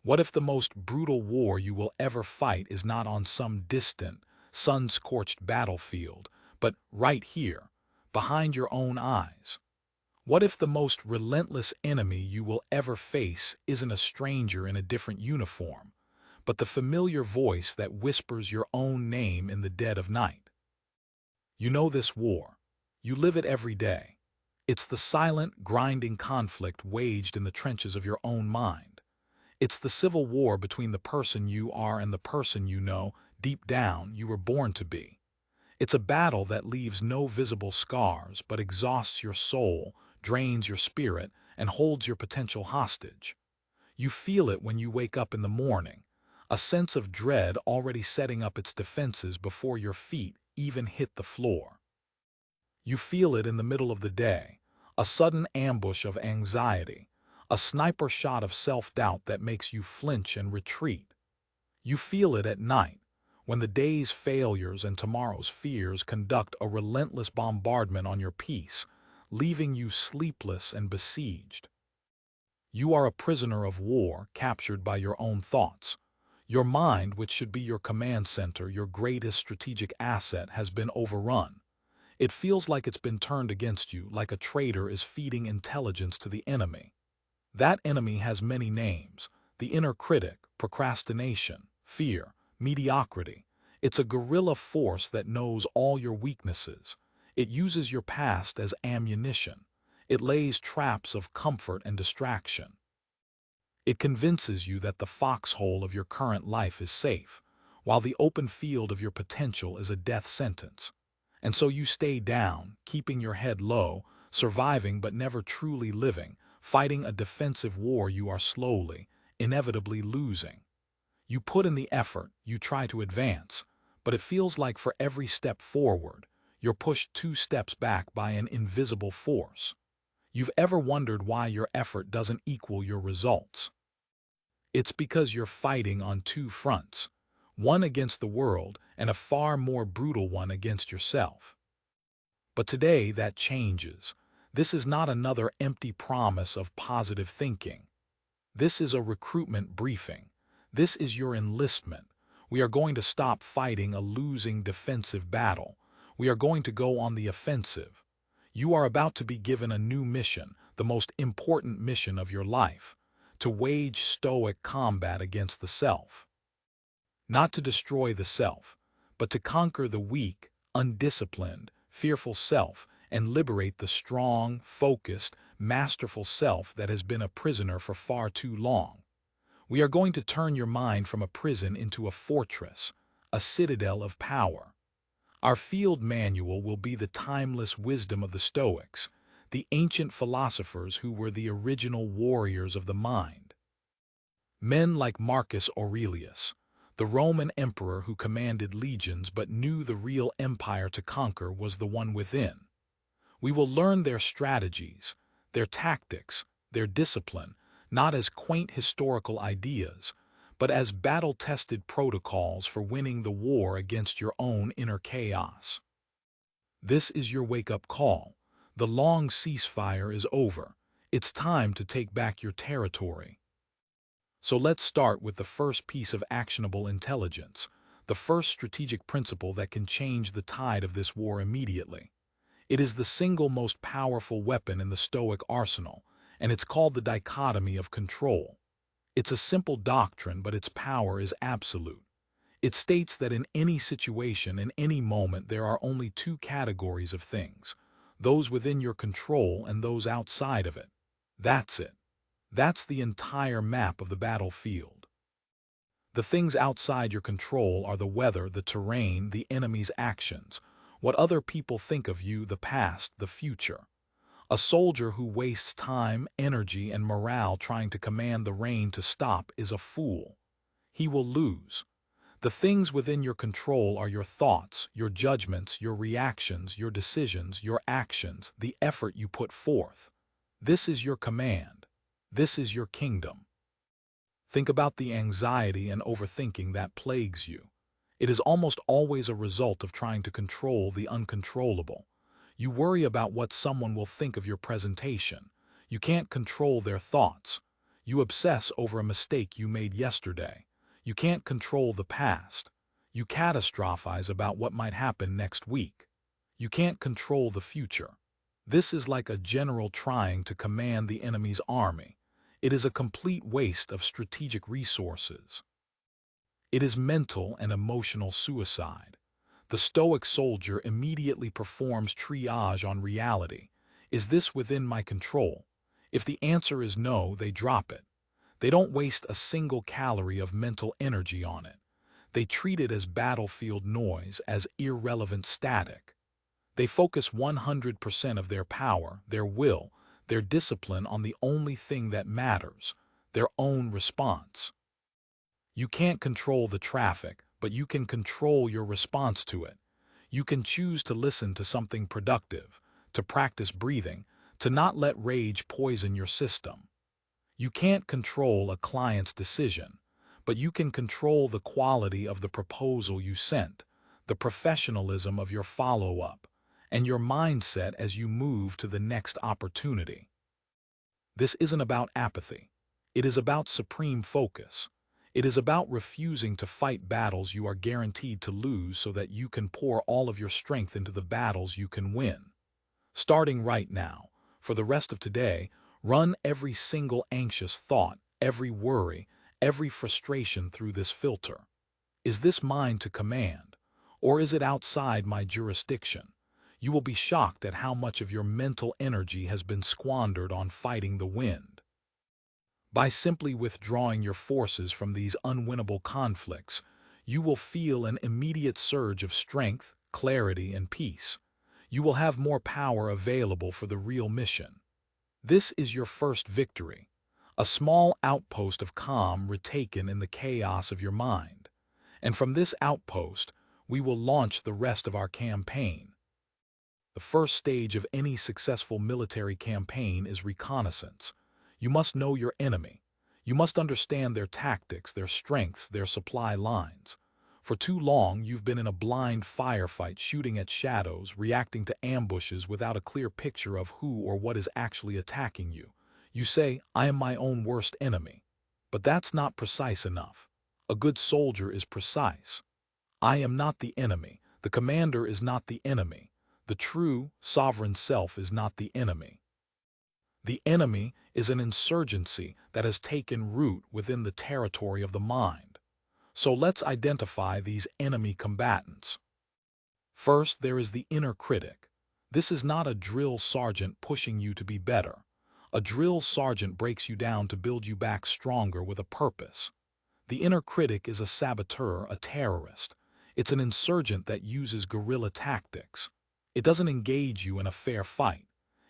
What if the most brutal war you will ever fight is not on some distant, sun-scorched battlefield, but right here, behind your own eyes? What if the most relentless enemy you will ever face isn't a stranger in a different uniform, but the familiar voice that whispers your own name in the dead of night? You know this war. You live it every day. It's the silent, grinding conflict waged in the trenches of your own mind. It's the civil war between the person you are and the person you know, deep down, you were born to be. It's a battle that leaves no visible scars but exhausts your soul, drains your spirit, and holds your potential hostage. You feel it when you wake up in the morning, a sense of dread already setting up its defenses before your feet even hit the floor. You feel it in the middle of the day, a sudden ambush of anxiety, a sniper shot of self-doubt that makes you flinch and retreat. You feel it at night, when the day's failures and tomorrow's fears conduct a relentless bombardment on your peace, leaving you sleepless and besieged. You are a prisoner of war, captured by your own thoughts. Your mind, which should be your command center, your greatest strategic asset, has been overrun. It feels like it's been turned against you, like a traitor is feeding intelligence to the enemy. That enemy has many names: the inner critic, procrastination, fear, mediocrity. It's a guerrilla force that knows all your weaknesses. It uses your past as ammunition. It lays traps of comfort and distraction. It convinces you that the foxhole of your current life is safe, while the open field of your potential is a death sentence. And so you stay down, keeping your head low, surviving but never truly living, fighting a defensive war you are slowly, inevitably losing. You put in the effort, you try to advance, but it feels like for every step forward, you're pushed 2 steps back by an invisible force. You've ever wondered why your effort doesn't equal your results? It's because you're fighting on 2 fronts, one against the world and a far more brutal one against yourself. But today that changes. This is not another empty promise of positive thinking. This is a recruitment briefing. This is your enlistment. We are going to stop fighting a losing defensive battle. We are going to go on the offensive. You are about to be given a new mission, the most important mission of your life, to wage Stoic combat against the self. Not to destroy the self, but to conquer the weak, undisciplined, fearful self and liberate the strong, focused, masterful self that has been a prisoner for far too long. We are going to turn your mind from a prison into a fortress, a citadel of power. Our field manual will be the timeless wisdom of the Stoics, the ancient philosophers who were the original warriors of the mind. Men like Marcus Aurelius, the Roman emperor who commanded legions but knew the real empire to conquer was the one within. We will learn their strategies, their tactics, their discipline, not as quaint historical ideas, but as battle-tested protocols for winning the war against your own inner chaos. This is your wake-up call. The long ceasefire is over. It's time to take back your territory. So let's start with the first piece of actionable intelligence, the first strategic principle that can change the tide of this war immediately. It is the single most powerful weapon in the Stoic arsenal, and it's called the dichotomy of control. It's a simple doctrine, but its power is absolute. It states that in any situation, in any moment, there are only 2 categories of things: those within your control and those outside of it. That's it. That's the entire map of the battlefield. The things outside your control are the weather, the terrain, the enemy's actions, what other people think of you, the past, the future. A soldier who wastes time, energy, and morale trying to command the rain to stop is a fool. He will lose. The things within your control are your thoughts, your judgments, your reactions, your decisions, your actions, the effort you put forth. This is your command. This is your kingdom. Think about the anxiety and overthinking that plagues you. It is almost always a result of trying to control the uncontrollable. You worry about what someone will think of your presentation. You can't control their thoughts. You obsess over a mistake you made yesterday. You can't control the past. You catastrophize about what might happen next week. You can't control the future. This is like a general trying to command the enemy's army. It is a complete waste of strategic resources. It is mental and emotional suicide. The Stoic soldier immediately performs triage on reality. Is this within my control? If the answer is no, they drop it. They don't waste a single calorie of mental energy on it. They treat it as battlefield noise, as irrelevant static. They focus 100% of their power, their will, their discipline on the only thing that matters, their own response. You can't control the traffic, but you can control your response to it. You can choose to listen to something productive, to practice breathing, to not let rage poison your system. You can't control a client's decision, but you can control the quality of the proposal you sent, the professionalism of your follow-up, and your mindset as you move to the next opportunity. This isn't about apathy. It is about supreme focus. It is about refusing to fight battles you are guaranteed to lose so that you can pour all of your strength into the battles you can win. Starting right now, for the rest of today, run every single anxious thought, every worry, every frustration through this filter. Is this mine to command, or is it outside my jurisdiction? You will be shocked at how much of your mental energy has been squandered on fighting the wind. By simply withdrawing your forces from these unwinnable conflicts, you will feel an immediate surge of strength, clarity, and peace. You will have more power available for the real mission. This is your first victory, a small outpost of calm retaken in the chaos of your mind. And from this outpost, we will launch the rest of our campaign. The first stage of any successful military campaign is reconnaissance. You must know your enemy. You must understand their tactics, their strengths, their supply lines. For too long, you've been in a blind firefight, shooting at shadows, reacting to ambushes without a clear picture of who or what is actually attacking you. You say, "I am my own worst enemy." But that's not precise enough. A good soldier is precise. I am not the enemy. The commander is not the enemy. The true, sovereign self is not the enemy. The enemy is an insurgency that has taken root within the territory of the mind. So let's identify these enemy combatants. First, there is the inner critic. This is not a drill sergeant pushing you to be better. A drill sergeant breaks you down to build you back stronger with a purpose. The inner critic is a saboteur, a terrorist. It's an insurgent that uses guerrilla tactics. It doesn't engage you in a fair fight.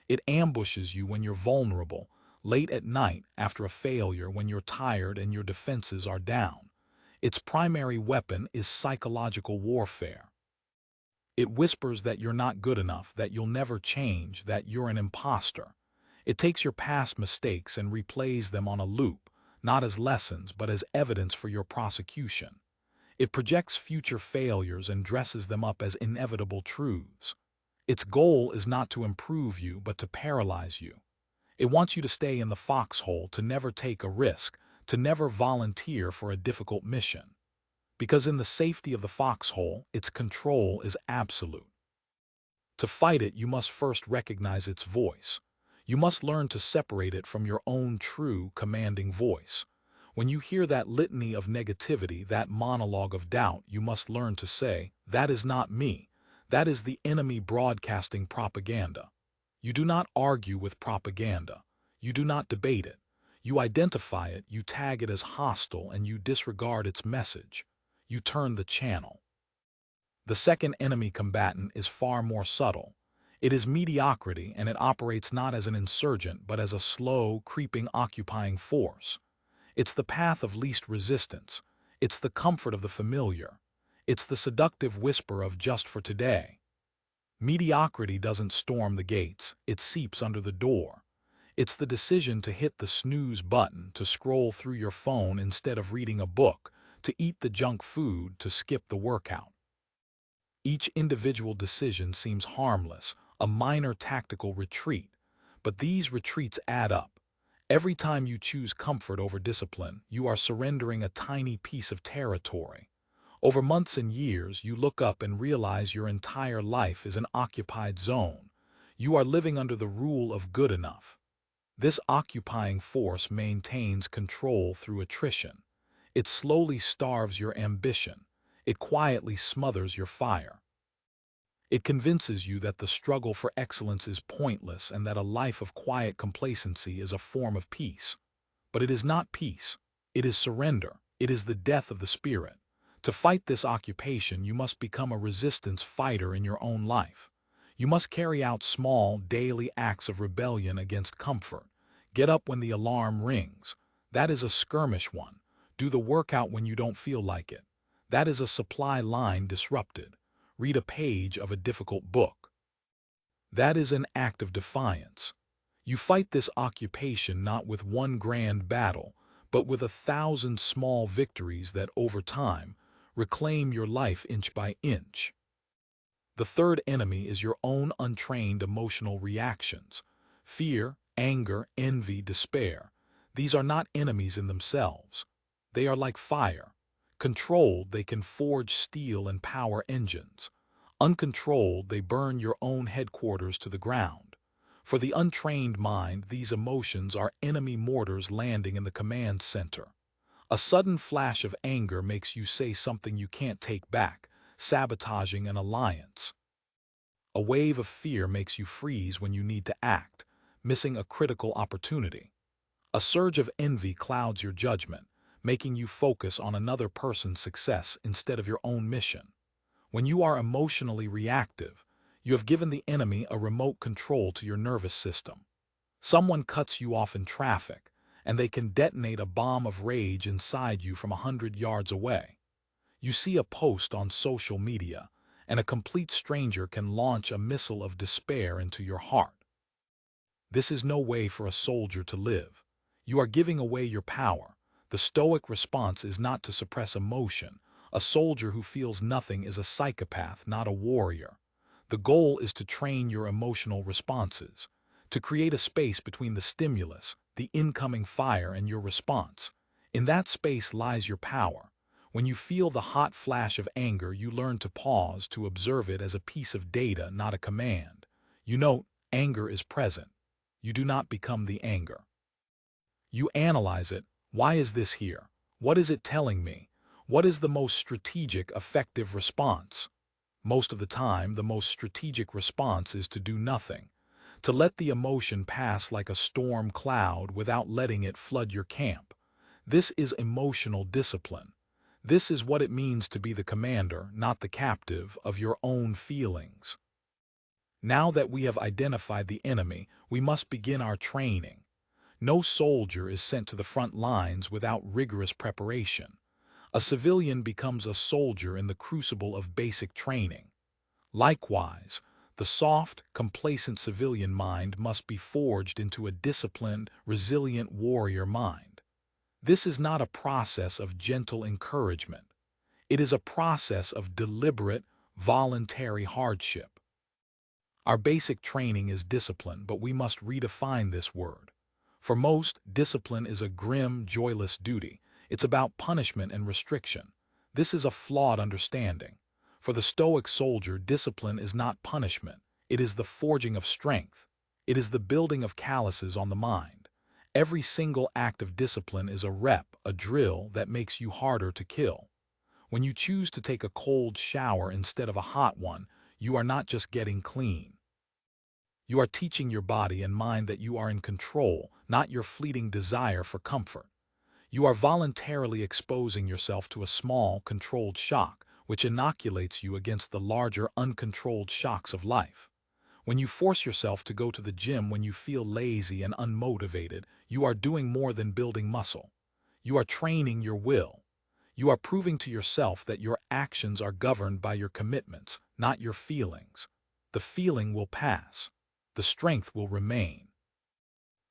It ambushes you when you're vulnerable, late at night after a failure, when you're tired and your defenses are down. Its primary weapon is psychological warfare. It whispers that you're not good enough, that you'll never change, that you're an imposter. It takes your past mistakes and replays them on a loop, not as lessons but as evidence for your prosecution. It projects future failures and dresses them up as inevitable truths. Its goal is not to improve you but to paralyze you. It wants you to stay in the foxhole, to never take a risk, to never volunteer for a difficult mission. Because in the safety of the foxhole, its control is absolute. To fight it, you must first recognize its voice. You must learn to separate it from your own true, commanding voice. When you hear that litany of negativity, that monologue of doubt, you must learn to say, "That is not me. That is the enemy broadcasting propaganda." You do not argue with propaganda. You do not debate it. You identify it, you tag it as hostile, and you disregard its message. You turn the channel. The second enemy combatant is far more subtle. It is mediocrity, and it operates not as an insurgent but as a slow, creeping, occupying force. It's the path of least resistance. It's the comfort of the familiar. It's the seductive whisper of just for today. Mediocrity doesn't storm the gates, it seeps under the door. It's the decision to hit the snooze button, to scroll through your phone instead of reading a book, to eat the junk food, to skip the workout. Each individual decision seems harmless, a minor tactical retreat, but these retreats add up. Every time you choose comfort over discipline, you are surrendering a tiny piece of territory. Over months and years, you look up and realize your entire life is an occupied zone. You are living under the rule of good enough. This occupying force maintains control through attrition. It slowly starves your ambition. It quietly smothers your fire. It convinces you that the struggle for excellence is pointless and that a life of quiet complacency is a form of peace. But it is not peace. It is surrender. It is the death of the spirit. To fight this occupation, you must become a resistance fighter in your own life. You must carry out small, daily acts of rebellion against comfort. Get up when the alarm rings. That is a skirmish one. Do the workout when you don't feel like it. That is a supply line disrupted. Read a page of a difficult book. That is an act of defiance. You fight this occupation not with one grand battle, but with 1,000 small victories that, over time, reclaim your life inch by inch. The third enemy is your own untrained emotional reactions. Fear, anger, envy, despair. These are not enemies in themselves. They are like fire. Controlled, they can forge steel and power engines. Uncontrolled, they burn your own headquarters to the ground. For the untrained mind, these emotions are enemy mortars landing in the command center. A sudden flash of anger makes you say something you can't take back, sabotaging an alliance. A wave of fear makes you freeze when you need to act, missing a critical opportunity. A surge of envy clouds your judgment, making you focus on another person's success instead of your own mission. When you are emotionally reactive, you have given the enemy a remote control to your nervous system. Someone cuts you off in traffic, and they can detonate a bomb of rage inside you from 100 yards away. You see a post on social media, and a complete stranger can launch a missile of despair into your heart. This is no way for a soldier to live. You are giving away your power. The Stoic response is not to suppress emotion. A soldier who feels nothing is a psychopath, not a warrior. The goal is to train your emotional responses, to create a space between the stimulus, the incoming fire, and your response. In that space lies your power. When you feel the hot flash of anger, you learn to pause, to observe it as a piece of data, not a command. You note, anger is present. You do not become the anger. You analyze it. Why is this here? What is it telling me? What is the most strategic, effective response? Most of the time, the most strategic response is to do nothing, to let the emotion pass like a storm cloud without letting it flood your camp. This is emotional discipline. This is what it means to be the commander, not the captive, of your own feelings. Now that we have identified the enemy, we must begin our training. No soldier is sent to the front lines without rigorous preparation. A civilian becomes a soldier in the crucible of basic training. Likewise, the soft, complacent civilian mind must be forged into a disciplined, resilient warrior mind. This is not a process of gentle encouragement. It is a process of deliberate, voluntary hardship. Our basic training is discipline, but we must redefine this word. For most, discipline is a grim, joyless duty. It's about punishment and restriction. This is a flawed understanding. For the Stoic soldier, discipline is not punishment. It is the forging of strength. It is the building of calluses on the mind. Every single act of discipline is a rep, a drill that makes you harder to kill. When you choose to take a cold shower instead of a hot one, you are not just getting clean. You are teaching your body and mind that you are in control, not your fleeting desire for comfort. You are voluntarily exposing yourself to a small, controlled shock, which inoculates you against the larger, uncontrolled shocks of life. When you force yourself to go to the gym when you feel lazy and unmotivated, you are doing more than building muscle. You are training your will. You are proving to yourself that your actions are governed by your commitments, not your feelings. The feeling will pass. The strength will remain.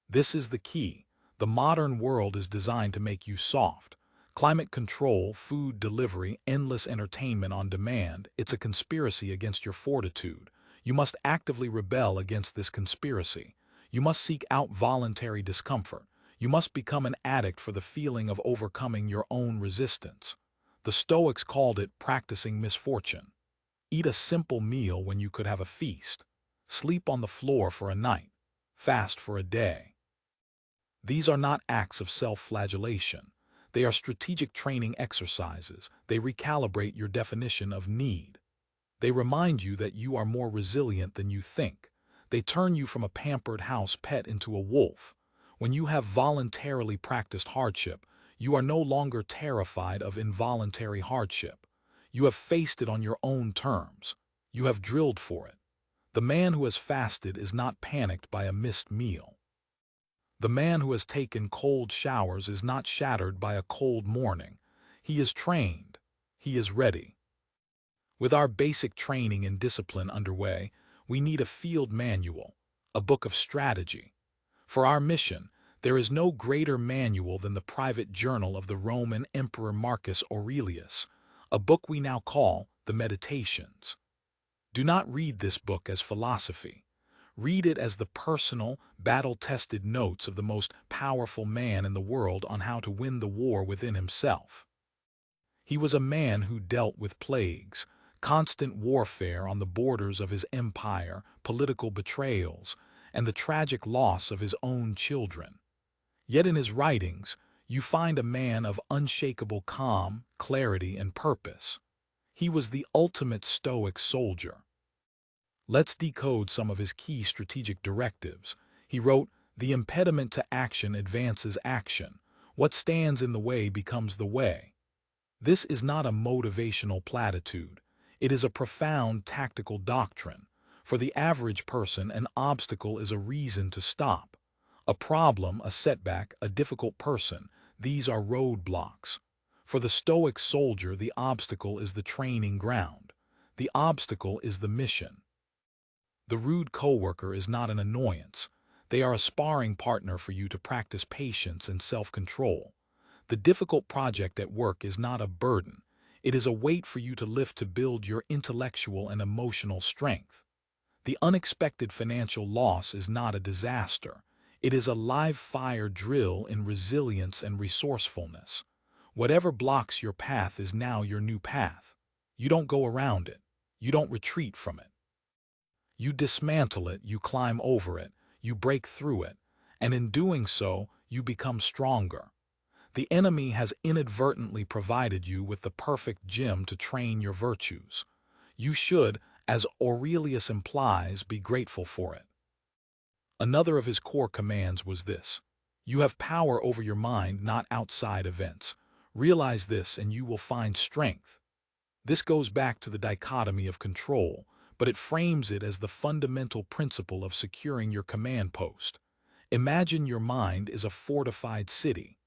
This is the key. The modern world is designed to make you soft. Climate control, food delivery, endless entertainment on demand, it's a conspiracy against your fortitude. You must actively rebel against this conspiracy. You must seek out voluntary discomfort. You must become an addict for the feeling of overcoming your own resistance. The Stoics called it practicing misfortune. Eat a simple meal when you could have a feast. Sleep on the floor for a night. Fast for a day. These are not acts of self-flagellation. They are strategic training exercises. They recalibrate your definition of need. They remind you that you are more resilient than you think. They turn you from a pampered house pet into a wolf. When you have voluntarily practiced hardship, you are no longer terrified of involuntary hardship. You have faced it on your own terms. You have drilled for it. The man who has fasted is not panicked by a missed meal. The man who has taken cold showers is not shattered by a cold morning. He is trained. He is ready. With our basic training and discipline underway, we need a field manual, a book of strategy. For our mission, there is no greater manual than the private journal of the Roman Emperor Marcus Aurelius, a book we now call the Meditations. Do not read this book as philosophy. Read it as the personal, battle-tested notes of the most powerful man in the world on how to win the war within himself. He was a man who dealt with plagues, constant warfare on the borders of his empire, political betrayals, and the tragic loss of his own children. Yet in his writings, you find a man of unshakable calm, clarity, and purpose. He was the ultimate Stoic soldier. Let's decode some of his key strategic directives. He wrote, "The impediment to action advances action. What stands in the way becomes the way." This is not a motivational platitude. It is a profound tactical doctrine. For the average person, an obstacle is a reason to stop. A problem, a setback, a difficult person, these are roadblocks. For the Stoic soldier, the obstacle is the training ground. The obstacle is the mission. The rude coworker is not an annoyance. They are a sparring partner for you to practice patience and self-control. The difficult project at work is not a burden. It is a weight for you to lift to build your intellectual and emotional strength. The unexpected financial loss is not a disaster. It is a live fire drill in resilience and resourcefulness. Whatever blocks your path is now your new path. You don't go around it. You don't retreat from it. You dismantle it, you climb over it, you break through it, and in doing so, you become stronger. The enemy has inadvertently provided you with the perfect gym to train your virtues. You should, as Aurelius implies, be grateful for it. Another of his core commands was this: you have power over your mind, not outside events. Realize this and you will find strength. This goes back to the dichotomy of control, but it frames it as the fundamental principle of securing your command post. Imagine your mind is a fortified city.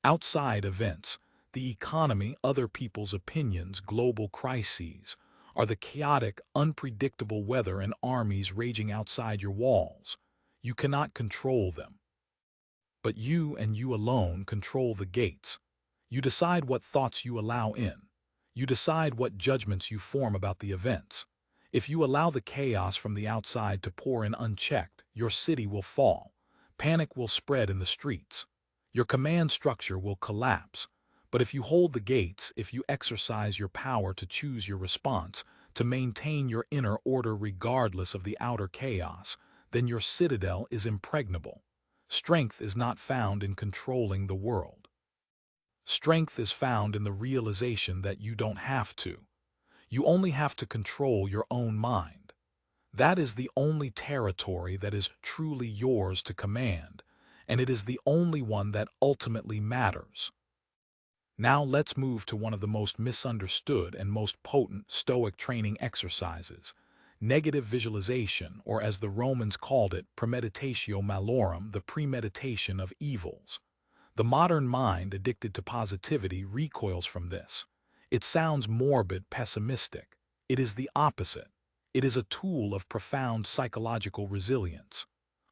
Outside events, the economy, other people's opinions, global crises, are the chaotic, unpredictable weather and armies raging outside your walls. You cannot control them. But you and you alone control the gates. You decide what thoughts you allow in. You decide what judgments you form about the events. If you allow the chaos from the outside to pour in unchecked, your city will fall. Panic will spread in the streets. Your command structure will collapse. But if you hold the gates, if you exercise your power to choose your response, to maintain your inner order regardless of the outer chaos, then your citadel is impregnable. Strength is not found in controlling the world. Strength is found in the realization that you don't have to. You only have to control your own mind. That is the only territory that is truly yours to command, and it is the only one that ultimately matters. Now let's move to one of the most misunderstood and most potent Stoic training exercises, negative visualization, or as the Romans called it, premeditatio malorum, the premeditation of evils. The modern mind, addicted to positivity, recoils from this. It sounds morbid, pessimistic. It is the opposite. It is a tool of profound psychological resilience.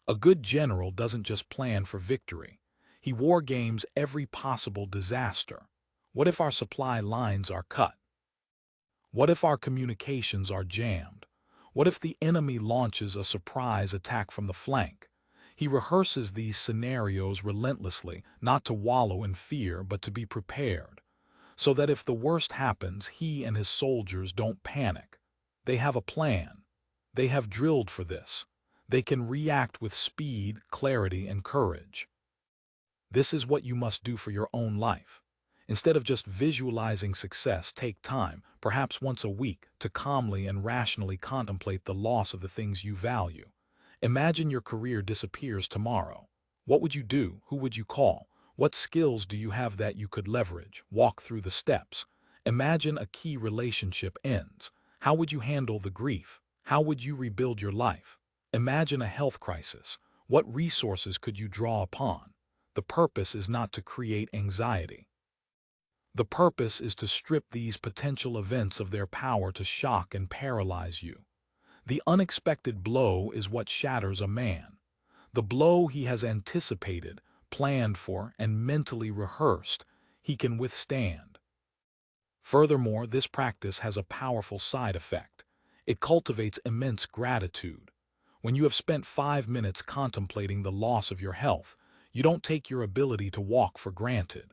A good general doesn't just plan for victory. He wargames every possible disaster. What if our supply lines are cut? What if our communications are jammed? What if the enemy launches a surprise attack from the flank? He rehearses these scenarios relentlessly, not to wallow in fear, but to be prepared, so that if the worst happens, he and his soldiers don't panic. They have a plan. They have drilled for this. They can react with speed, clarity, and courage. This is what you must do for your own life. Instead of just visualizing success, take time, perhaps once a week, to calmly and rationally contemplate the loss of the things you value. Imagine your career disappears tomorrow. What would you do? Who would you call? What skills do you have that you could leverage? Walk through the steps. Imagine a key relationship ends. How would you handle the grief? How would you rebuild your life? Imagine a health crisis. What resources could you draw upon? The purpose is not to create anxiety. The purpose is to strip these potential events of their power to shock and paralyze you. The unexpected blow is what shatters a man. The blow he has anticipated, planned for, and mentally rehearsed, he can withstand. Furthermore, this practice has a powerful side effect. It cultivates immense gratitude. When you have spent 5 minutes contemplating the loss of your health, you don't take your ability to walk for granted.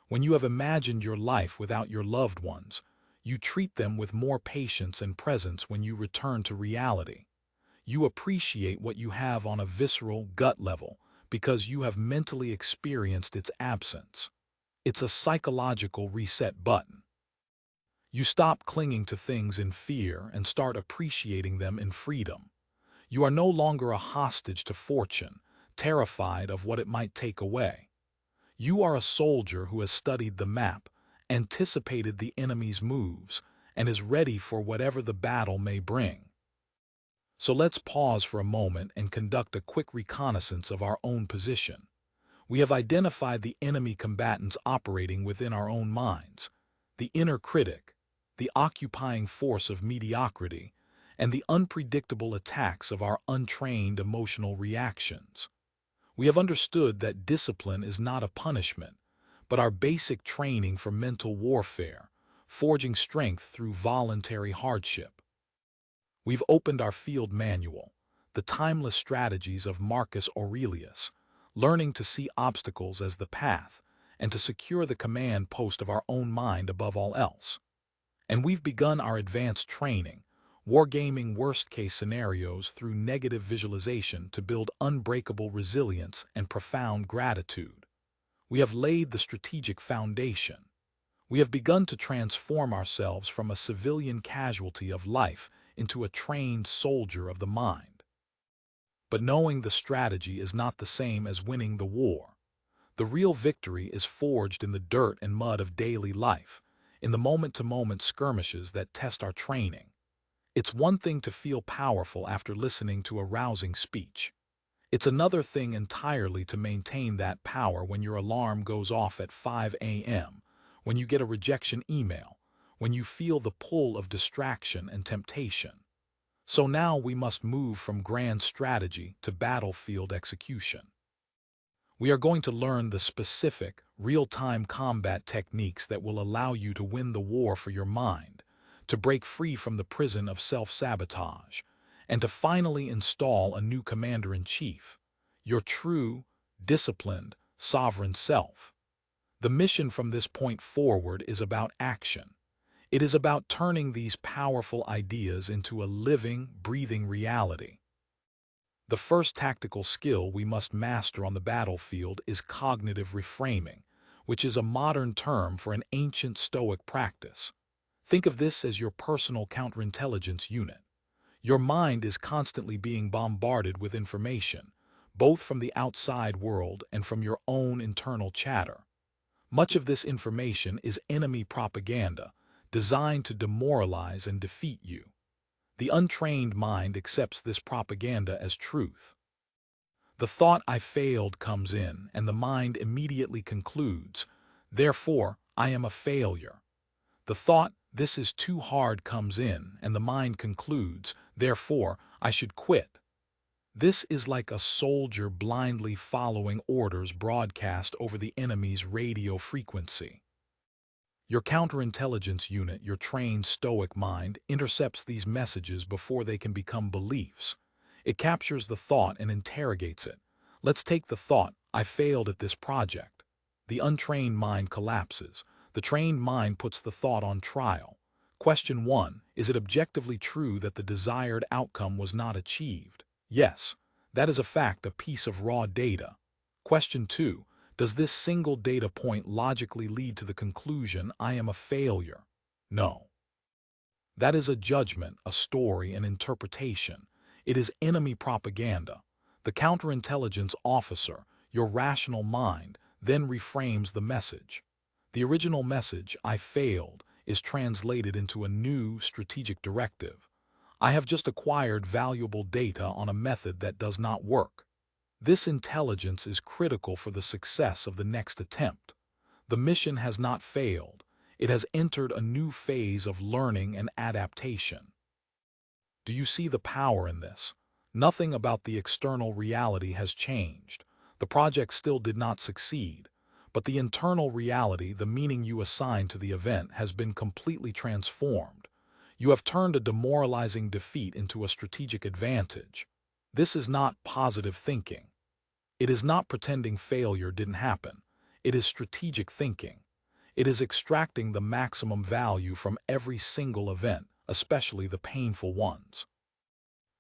When you have imagined your life without your loved ones, you treat them with more patience and presence when you return to reality. You appreciate what you have on a visceral, gut level because you have mentally experienced its absence. It's a psychological reset button. You stop clinging to things in fear and start appreciating them in freedom. You are no longer a hostage to fortune, terrified of what it might take away. You are a soldier who has studied the map, anticipated the enemy's moves, and is ready for whatever the battle may bring. So let's pause for a moment and conduct a quick reconnaissance of our own position. We have identified the enemy combatants operating within our own minds, the inner critic, the occupying force of mediocrity, and the unpredictable attacks of our untrained emotional reactions. We have understood that discipline is not a punishment, but our basic training for mental warfare, forging strength through voluntary hardship. We've opened our field manual, the timeless strategies of Marcus Aurelius, learning to see obstacles as the path and to secure the command post of our own mind above all else. And we've begun our advanced training, wargaming worst-case scenarios through negative visualization to build unbreakable resilience and profound gratitude. We have laid the strategic foundation. We have begun to transform ourselves from a civilian casualty of life into a trained soldier of the mind. But knowing the strategy is not the same as winning the war. The real victory is forged in the dirt and mud of daily life, in the moment-to-moment skirmishes that test our training. It's one thing to feel powerful after listening to a rousing speech. It's another thing entirely to maintain that power when your alarm goes off at 5 a.m., when you get a rejection email, when you feel the pull of distraction and temptation. So now we must move from grand strategy to battlefield execution. We are going to learn the specific, real-time combat techniques that will allow you to win the war for your mind, to break free from the prison of self-sabotage, and to finally install a new commander-in-chief, your true, disciplined, sovereign self. The mission from this point forward is about action. It is about turning these powerful ideas into a living, breathing reality. The first tactical skill we must master on the battlefield is cognitive reframing, which is a modern term for an ancient Stoic practice. Think of this as your personal counterintelligence unit. Your mind is constantly being bombarded with information, both from the outside world and from your own internal chatter. Much of this information is enemy propaganda, designed to demoralize and defeat you. The untrained mind accepts this propaganda as truth. The thought "I failed" comes in, and the mind immediately concludes, "Therefore, I am a failure." The thought "This is too hard" comes in, and the mind concludes, "Therefore, I should quit." This is like a soldier blindly following orders broadcast over the enemy's radio frequency. Your counterintelligence unit, your trained Stoic mind, intercepts these messages before they can become beliefs. It captures the thought and interrogates it, Let's take the thought, I failed at this project. The untrained mind collapses. The trained mind puts the thought on trial. Question 1. Is it objectively true that the desired outcome was not achieved? Yes. That is a fact, a piece of raw data. Question 2. Does this single data point logically lead to the conclusion I am a failure? No. That is a judgment, a story, an interpretation. It is enemy propaganda. The counterintelligence officer, your rational mind, then reframes the message. The original message, I failed, is translated into a new strategic directive. I have just acquired valuable data on a method that does not work. This intelligence is critical for the success of the next attempt. The mission has not failed. It has entered a new phase of learning and adaptation. Do you see the power in this? Nothing about the external reality has changed. The project still did not succeed, but the internal reality, the meaning you assign to the event, has been completely transformed. You have turned a demoralizing defeat into a strategic advantage. This is not positive thinking. It is not pretending failure didn't happen. It is strategic thinking. It is extracting the maximum value from every single event, especially the painful ones.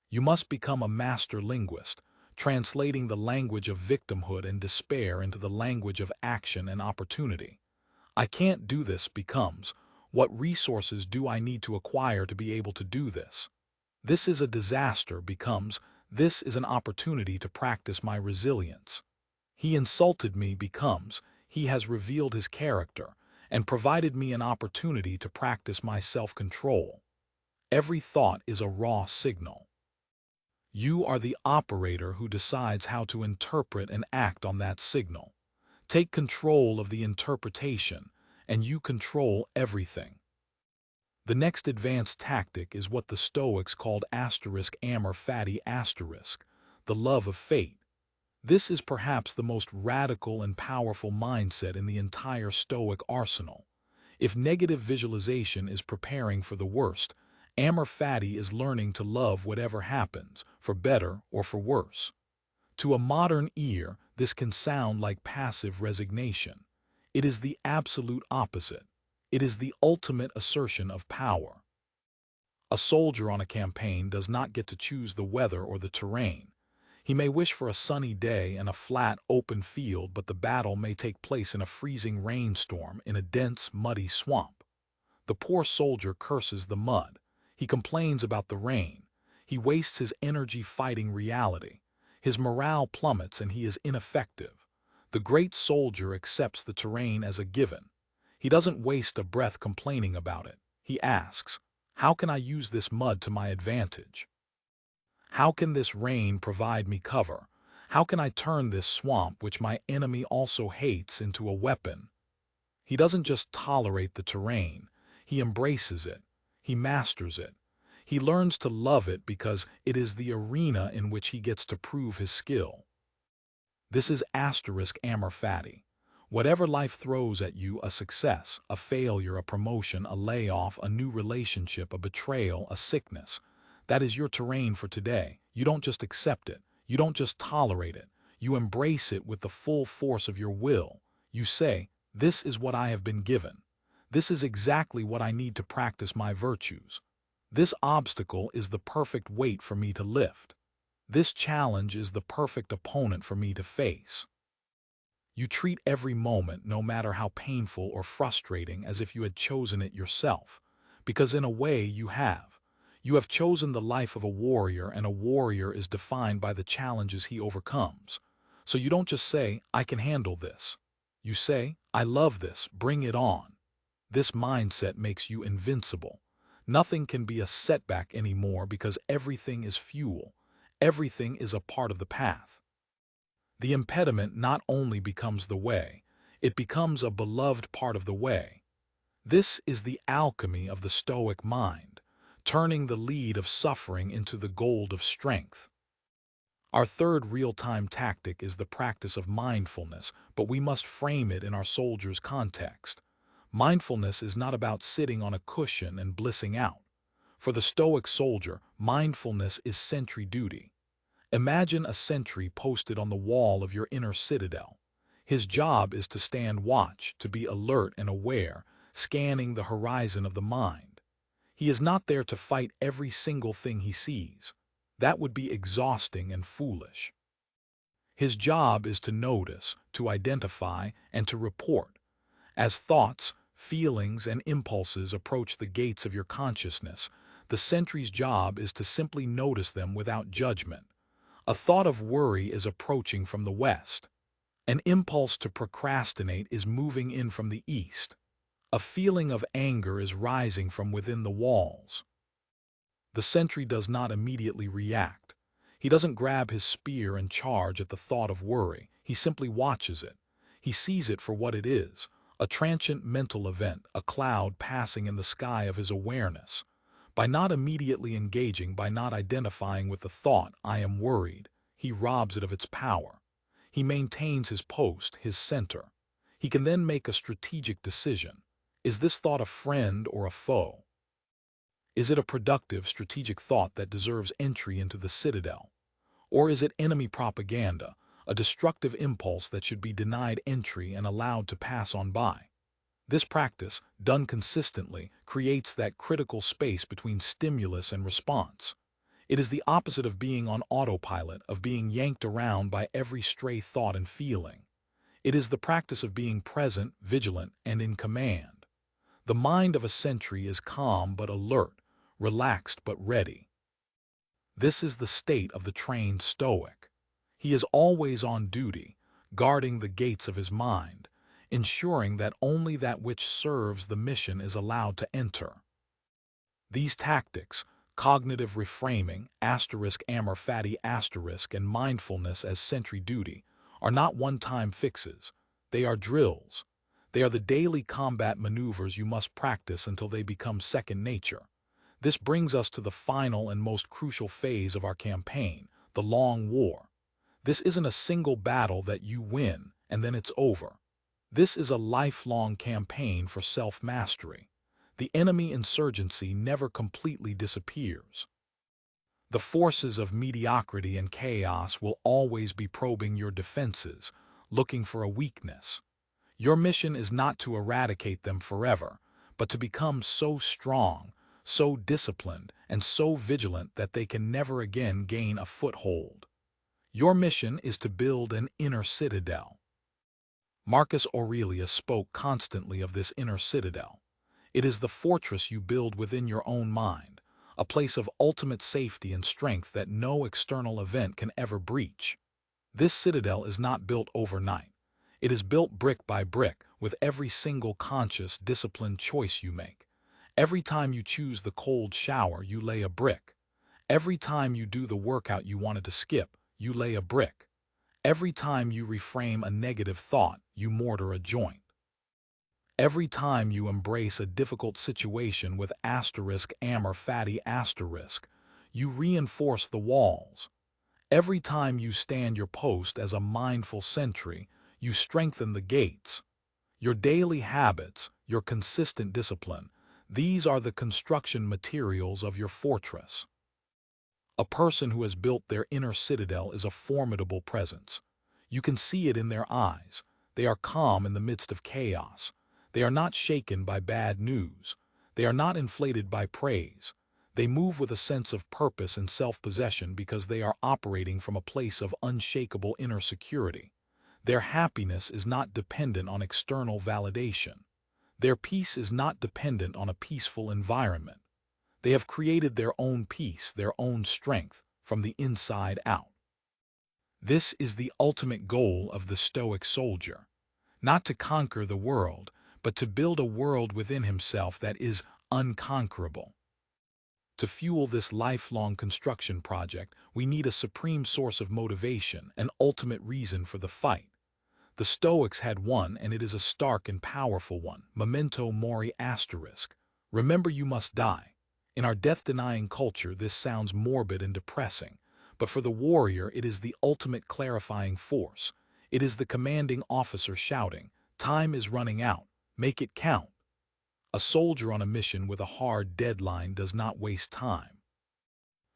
You must become a master linguist, translating the language of victimhood and despair into the language of action and opportunity. I can't do this becomes, what resources do I need to acquire to be able to do this? This is a disaster becomes, this is an opportunity to practice my resilience. He insulted me becomes, he has revealed his character and provided me an opportunity to practice my self-control. Every thought is a raw signal. You are the operator who decides how to interpret and act on that signal. Take control of the interpretation, and you control everything. The next advanced tactic is what the Stoics called amor fati the love of fate. This is perhaps the most radical and powerful mindset in the entire Stoic arsenal. If negative visualization is preparing for the worst, amor fati is learning to love whatever happens, for better or for worse. To a modern ear, this can sound like passive resignation. It is the absolute opposite. It is the ultimate assertion of power. A soldier on a campaign does not get to choose the weather or the terrain. He may wish for a sunny day and a flat, open field, but the battle may take place in a freezing rainstorm in a dense, muddy swamp. The poor soldier curses the mud. He complains about the rain. He wastes his energy fighting reality. His morale plummets and he is ineffective. The great soldier accepts the terrain as a given. He doesn't waste a breath complaining about it. He asks, how can I use this mud to my advantage? How can this rain provide me cover? How can I turn this swamp, which my enemy also hates, into a weapon? He doesn't just tolerate the terrain. He embraces it. He masters it. He learns to love it because it is the arena in which he gets to prove his skill. This is amor fati. Whatever life throws at you, a success, a failure, a promotion, a layoff, a new relationship, a betrayal, a sickness, that is your terrain for today. You don't just accept it. You don't just tolerate it. You embrace it with the full force of your will. You say, this is what I have been given. This is exactly what I need to practice my virtues. This obstacle is the perfect weight for me to lift. This challenge is the perfect opponent for me to face. You treat every moment, no matter how painful or frustrating, as if you had chosen it yourself, because in a way you have. You have chosen the life of a warrior, and a warrior is defined by the challenges he overcomes. So you don't just say, I can handle this. You say, I love this, bring it on. This mindset makes you invincible. Nothing can be a setback anymore because everything is fuel. Everything is a part of the path. The impediment not only becomes the way, it becomes a beloved part of the way. This is the alchemy of the Stoic mind, turning the lead of suffering into the gold of strength. Our third real-time tactic is the practice of mindfulness, but we must frame it in our soldier's context. Mindfulness is not about sitting on a cushion and blissing out. For the Stoic soldier, mindfulness is sentry duty. Imagine a sentry posted on the wall of your inner citadel. His job is to stand watch, to be alert and aware, scanning the horizon of the mind. He is not there to fight every single thing he sees. That would be exhausting and foolish. His job is to notice, to identify, and to report. As thoughts, feelings, and impulses approach the gates of your consciousness, the sentry's job is to simply notice them without judgment. A thought of worry is approaching from the west. An impulse to procrastinate is moving in from the east. A feeling of anger is rising from within the walls. The sentry does not immediately react. He doesn't grab his spear and charge at the thought of worry. He simply watches it. He sees it for what it is, a transient mental event, a cloud passing in the sky of his awareness. By not immediately engaging, by not identifying with the thought, "I am worried," he robs it of its power. He maintains his post, his center. He can then make a strategic decision. Is this thought a friend or a foe? Is it a productive, strategic thought that deserves entry into the citadel? Or is it enemy propaganda, a destructive impulse that should be denied entry and allowed to pass on by? This practice, done consistently, creates that critical space between stimulus and response. It is the opposite of being on autopilot, of being yanked around by every stray thought and feeling. It is the practice of being present, vigilant, and in command. The mind of a sentry is calm but alert, relaxed but ready. This is the state of the trained Stoic. He is always on duty, guarding the gates of his mind, ensuring that only that which serves the mission is allowed to enter. These tactics, cognitive reframing, amor fati and mindfulness as sentry duty, are not one-time fixes. They are drills. They are the daily combat maneuvers you must practice until they become second nature. This brings us to the final and most crucial phase of our campaign, the long war. This isn't a single battle that you win and then it's over. This is a lifelong campaign for self-mastery. The enemy insurgency never completely disappears. The forces of mediocrity and chaos will always be probing your defenses, looking for a weakness. Your mission is not to eradicate them forever, but to become so strong, so disciplined, and so vigilant that they can never again gain a foothold. Your mission is to build an inner citadel. Marcus Aurelius spoke constantly of this inner citadel. It is the fortress you build within your own mind, a place of ultimate safety and strength that no external event can ever breach. This citadel is not built overnight. It is built brick by brick with every single conscious, disciplined choice you make. Every time you choose the cold shower, you lay a brick. Every time you do the workout you wanted to skip, you lay a brick. Every time you reframe a negative thought, you mortar a joint. Every time you embrace a difficult situation with amor fati, you reinforce the walls. Every time you stand your post as a mindful sentry, you strengthen the gates. Your daily habits, your consistent discipline, these are the construction materials of your fortress. A person who has built their inner citadel is a formidable presence. You can see it in their eyes. They are calm in the midst of chaos. They are not shaken by bad news. They are not inflated by praise. They move with a sense of purpose and self-possession because they are operating from a place of unshakable inner security. Their happiness is not dependent on external validation. Their peace is not dependent on a peaceful environment. They have created their own peace, their own strength, from the inside out. This is the ultimate goal of the Stoic soldier, not to conquer the world, but to build a world within himself that is unconquerable. To fuel this lifelong construction project, we need a supreme source of motivation, an ultimate reason for the fight. The Stoics had one, and it is a stark and powerful one. Memento mori asterisk. Remember you must die. In our death-denying culture, this sounds morbid and depressing, but for the warrior, it is the ultimate clarifying force. It is the commanding officer shouting, "Time is running out. Make it count." A soldier on a mission with a hard deadline does not waste time.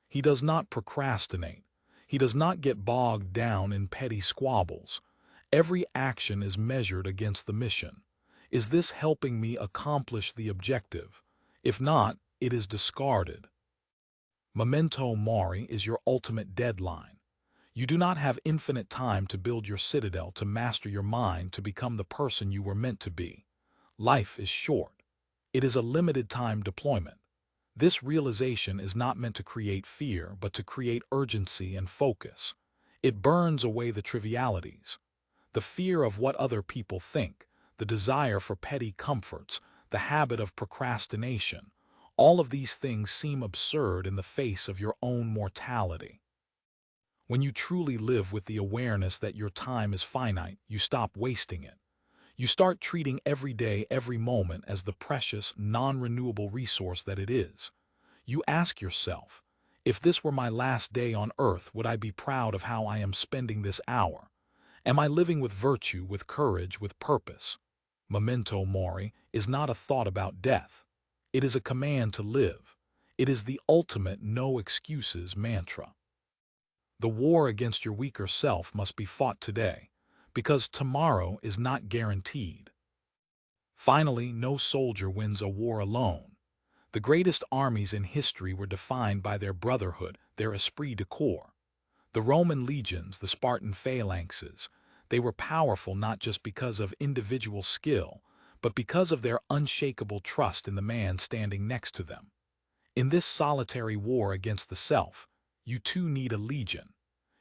He does not procrastinate. He does not get bogged down in petty squabbles. Every action is measured against the mission. Is this helping me accomplish the objective? If not, it is discarded. Memento mori is your ultimate deadline. You do not have infinite time to build your citadel, to master your mind, to become the person you were meant to be. Life is short. It is a limited time deployment. This realization is not meant to create fear, but to create urgency and focus. It burns away the trivialities. The fear of what other people think, the desire for petty comforts, the habit of procrastination. All of these things seem absurd in the face of your own mortality. When you truly live with the awareness that your time is finite, you stop wasting it. You start treating every day, every moment as the precious, non-renewable resource that it is. You ask yourself, if this were my last day on earth, would I be proud of how I am spending this hour? Am I living with virtue, with courage, with purpose? Memento mori is not a thought about death. It is a command to live. It is the ultimate no excuses mantra. The war against your weaker self must be fought today, because tomorrow is not guaranteed. Finally, no soldier wins a war alone. The greatest armies in history were defined by their brotherhood, their esprit de corps. The Roman legions, the Spartan phalanxes, they were powerful not just because of individual skill, but because of their unshakable trust in the man standing next to them. In this solitary war against the self, you too need a legion.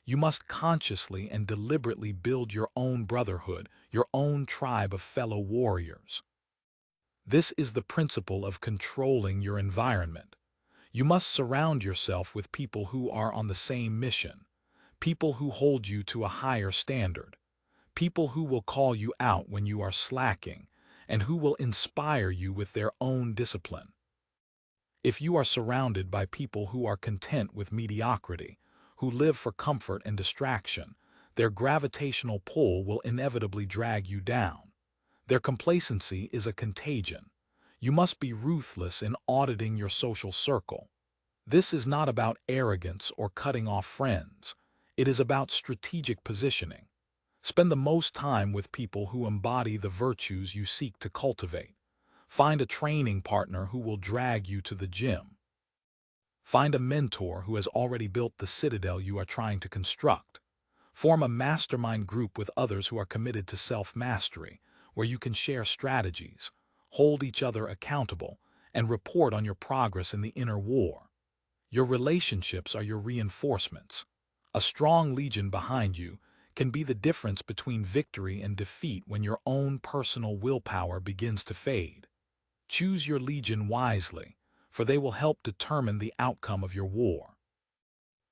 You must consciously and deliberately build your own brotherhood, your own tribe of fellow warriors. This is the principle of controlling your environment. You must surround yourself with people who are on the same mission, people who hold you to a higher standard, people who will call you out when you are slacking, and who will inspire you with their own discipline. If you are surrounded by people who are content with mediocrity, who live for comfort and distraction, their gravitational pull will inevitably drag you down. Their complacency is a contagion. You must be ruthless in auditing your social circle. This is not about arrogance or cutting off friends. It is about strategic positioning. Spend the most time with people who embody the virtues you seek to cultivate. Find a training partner who will drag you to the gym. Find a mentor who has already built the citadel you are trying to construct. Form a mastermind group with others who are committed to self-mastery, where you can share strategies, hold each other accountable, and report on your progress in the inner war. Your relationships are your reinforcements. A strong legion behind you can be the difference between victory and defeat when your own personal willpower begins to fade. Choose your legion wisely, for they will help determine the outcome of your war.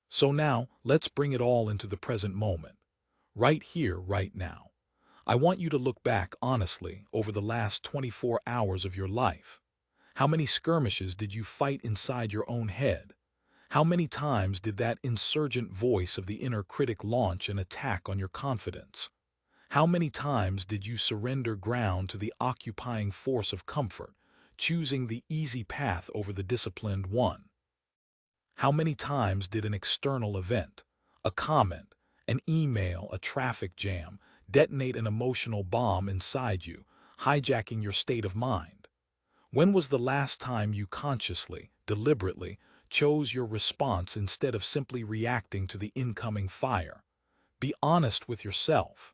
So now, let's bring it all into the present moment. Right here, right now. I want you to look back honestly over the last 24 hours of your life. How many skirmishes did you fight inside your own head? How many times did that insurgent voice of the inner critic launch an attack on your confidence? How many times did you surrender ground to the occupying force of comfort, choosing the easy path over the disciplined one? How many times did an external event, a comment, an email, a traffic jam, detonate an emotional bomb inside you, hijacking your state of mind? When was the last time you consciously, deliberately, chose your response instead of simply reacting to the incoming fire? Be honest with yourself.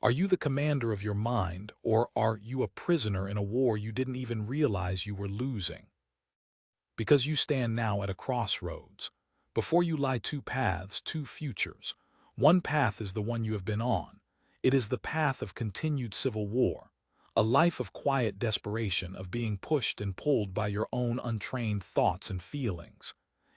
Are you the commander of your mind, or are you a prisoner in a war you didn't even realize you were losing? Because you stand now at a crossroads. Before you lie two paths, two futures. One path is the one you have been on. It is the path of continued civil war, a life of quiet desperation, of being pushed and pulled by your own untrained thoughts and feelings.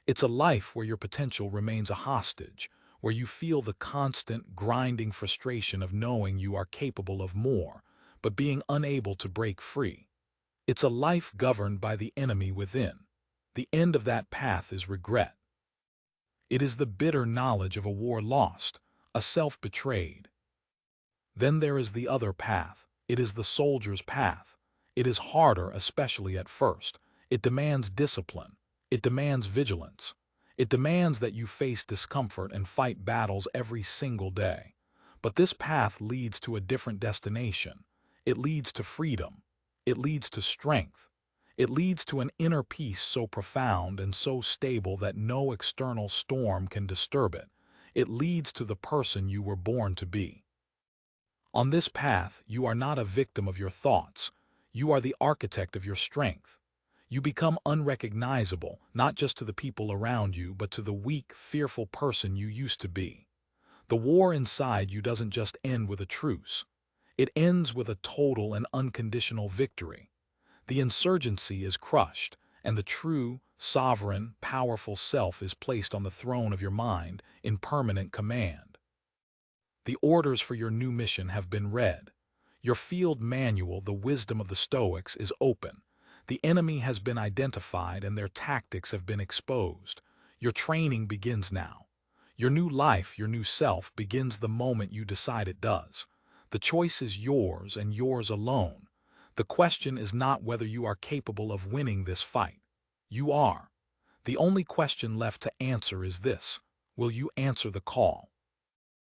It's a life where your potential remains a hostage, where you feel the constant, grinding frustration of knowing you are capable of more, but being unable to break free. It's a life governed by the enemy within. The end of that path is regret. It is the bitter knowledge of a war lost, a self betrayed. Then there is the other path. It is the soldier's path. It is harder, especially at first. It demands discipline. It demands vigilance. It demands that you face discomfort and fight battles every single day. But this path leads to a different destination. It leads to freedom. It leads to strength. It leads to an inner peace so profound and so stable that no external storm can disturb it. It leads to the person you were born to be. On this path, you are not a victim of your thoughts. You are the architect of your strength. You become unrecognizable, not just to the people around you, but to the weak, fearful person you used to be. The war inside you doesn't just end with a truce. It ends with a total and unconditional victory. The insurgency is crushed, and the true, sovereign, powerful self is placed on the throne of your mind in permanent command. The orders for your new mission have been read. Your field manual, the wisdom of the Stoics, is open. The enemy has been identified and their tactics have been exposed. Your training begins now. Your new life, your new self, begins the moment you decide it does. The choice is yours and yours alone. The question is not whether you are capable of winning this fight. You are. The only question left to answer is this: will you answer the call?